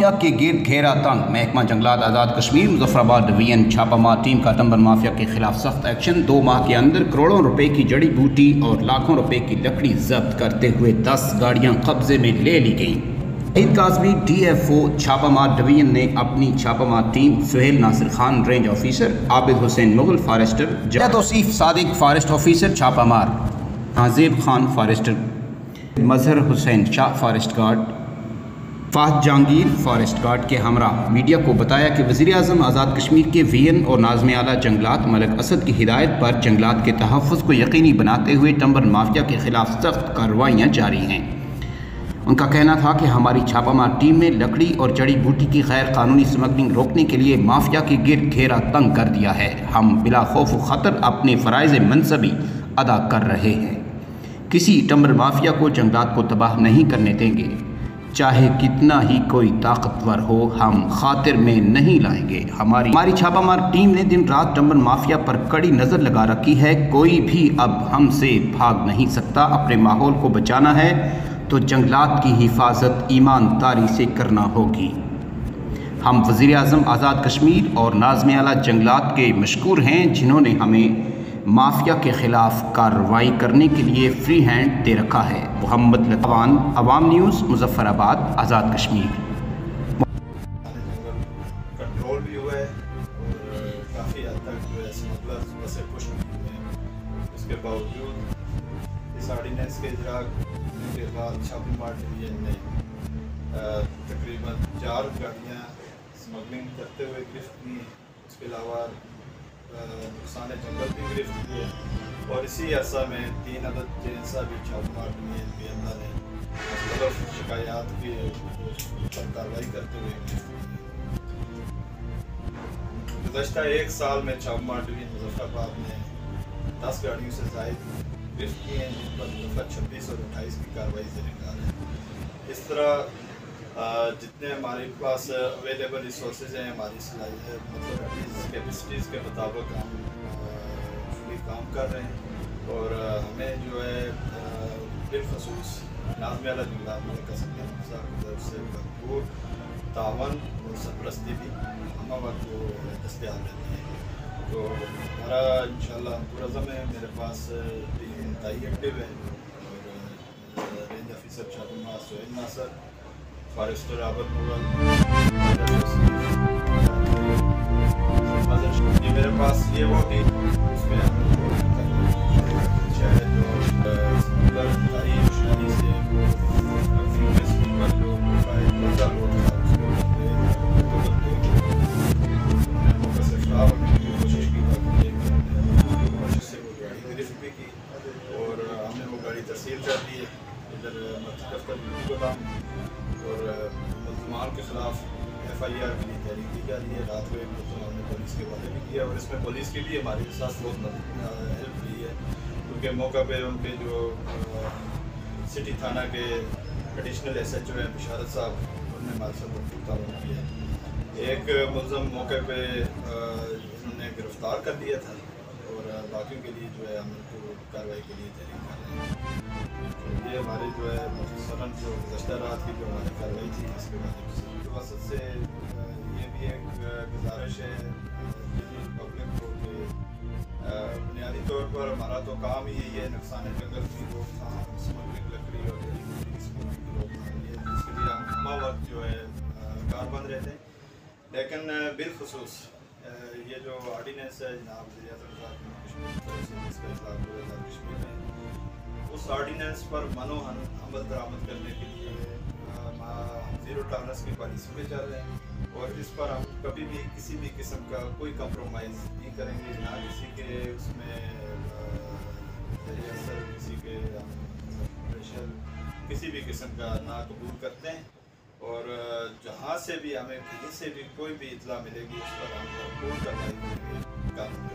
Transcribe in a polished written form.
Mafia के गिर्द घेरा तंग। महकमा जंगलात आज़ाद कश्मीर मुजफ्फराबाद डिवीजन छापामार टीम का टंबर माफिया के खिलाफ सख्त एक्शन। 2 माह के अंदर करोड़ों रुपए की जड़ी बूटी और लाखों रुपए की लकड़ी जब्त करते हुए 10 गाड़ियां कब्जे में ले ली गईं। ईद काज़मी DFO छापामार डिवीजन ने अपनी छापामार team Suhail Nasir Khan range officer, Abid Hussain Mughal forester, Tauseef Sadiq forest officer छापामार, Hajib Khan forester, Mazhar Hussain Shah forest guard, Fahad Jahangir forest guard के हमरा मीडिया को बताया कि वज़ीर-ए-आज़म आज़ाद कश्मीर के VN और नाज़िम आला जंगलात मलिक असद की हिदायत पर जंगलात के तहफ़्फ़ुज़ को यकीनी बनाते हुए टंबर माफिया के खिलाफ सख्त कार्रवाइयाँ जारी हैं। उनका कहना था कि हमारी छापामार टीम ने लकड़ी और जड़ी बूटी की गैर कानूनी स्मगलिंग रोकने के लिए माफिया के गिर्द घेरा तंग कर दिया है। हम बिला खौफ व ख़तर अपने फ़राइज़ मनसबी अदा कर रहे हैं। किसी टंबर माफिया को जंगलात को तबाह नहीं करने देंगे, चाहे कितना ही कोई ताकतवर हो, हम खातिर में नहीं लाएंगे। हमारी छापामार टीम ने दिन रात टंबर माफिया पर कड़ी नज़र लगा रखी है। कोई भी अब हमसे भाग नहीं सकता। अपने माहौल को बचाना है तो जंगलात की हिफाजत ईमानदारी से करना होगी। हम वज़ीर-ए-आज़म आज़ाद कश्मीर और नाज़िम आला जंगलात के मशकूर हैं जिन्होंने हमें माफिया के खिलाफ कार्रवाई करने के लिए फ्री हैंड दे रखा है। मोहम्मद लतवान, अवाम न्यूज़, मुजफ्फराबाद, आज़ाद कश्मीर। कंट्रोल भी हुआ है और काफ़ी हद तक जो है स्मगलर्स बसे पुश हुए हैं। इसके बावजूद इस ऑर्डिनेंस के इजरा के बाद छापेमार डिवीजन ने तकरीबन 4 गाड़ियाँ स्मगलिंग करते हुए गिरफ्त की। इसके अलावा नुकसान जंगल भी गिरफ्त किए और इसी अरसा में 3 अदद जेंसा भी छापेमार डिवीजन के अंदर ने मुख्तलिफ शिकायत के पर कार्रवाई करते हुए गिरफ्त की। गुज़श्ता 1 साल में छापेमार डिवीजन मुजफ्फराबाद ने 10 गाड़ियों से ज़ायद गिरफ्त की हैं, जिन पर दफ़ा 26 और 28 की कार्रवाई ज़ेर-ए-कार है। इस तरह जितने हमारे पास अवेलेबल रिसोर्सेज हैं, हमारी मतलब कैपेसिटीज़ के मुताबिक हम फुली काम कर रहे हैं और हमें जो है बिलखसूस नाज़िम आला जंगलात मलिक असद की तरफ से भरपूर तावन और सरपरस्ती भी हम वक्त को दस्तयाब रहती है। तो हमारा इंशाअल्लाह पुरज़म है। मेरे पास टीम इंतहाई एक्टिव है और रेंज ऑफिसर छापेमार सुहेल नासिर, फॉरेस्टर आबिद मुगल, ये मेरे पास ये वो टीम उसमें शायद जो होशियारी से कोशिश की कोशिश से वो गाड़ी गिरफ्त भी की और हमने वो गाड़ी तहसील कर दी है इधर दफ्तर गोदाम और मुल्ज़मान के ख़िलाफ़ FIR के लिए तैयारी की जा रही है। रात को एक हमने पुलिस के वाले भी किया और इसमें पुलिस के लिए हमारे साथ बहुत हेल्प ली है, क्योंकि मौका पे उनके जो सिटी थाना के एडिशनल SHO हैं बिशारत साहब, उन्होंने हमारे साथ बहुत ताउन किया। एक मुलज़म मौके पे उन्होंने गिरफ़्तार कर लिया था और बाकियों के लिए जो है हम उनको कार्रवाई के लिए तैयारी कर रहे हैं। तो ये हमारे जो है मुख्तसरन जो गुज़श्ता रात की जो हमारी कार्रवाई थी, इसके बाद वसत से ये भी एक गुजारिश है पब्लिक को कि बुनियादी तौर पर हमारा तो काम ही यही है नुकसान जंगल की रोकथाम, स्मगलिंग लकड़ी और स्मगलिंग की रोकथाम, ये इसके लिए हम वक्त जो है कारबंद रहते हैं। लेकिन बिलखसूस ये जो ऑर्डिनेंस है जनाब कश्मीर में, उस ऑर्डिनेंस पर मनोहन अमल दरामद करने के लिए हम ज़ीरो टॉलरेंस की पॉलिसी पे चल रहे हैं और इस पर हम कभी भी किसी भी किस्म का कोई कंप्रोमाइज़ नहीं करेंगे, ना किसी के उसमें असर, किसी के प्रेशर किसी भी किस्म का ना कबूल करते हैं और जहाँ से भी हमें कहीं से भी कोई भी इतला मिलेगी उस पर हम भरपूर कार्रवाई करेंगे।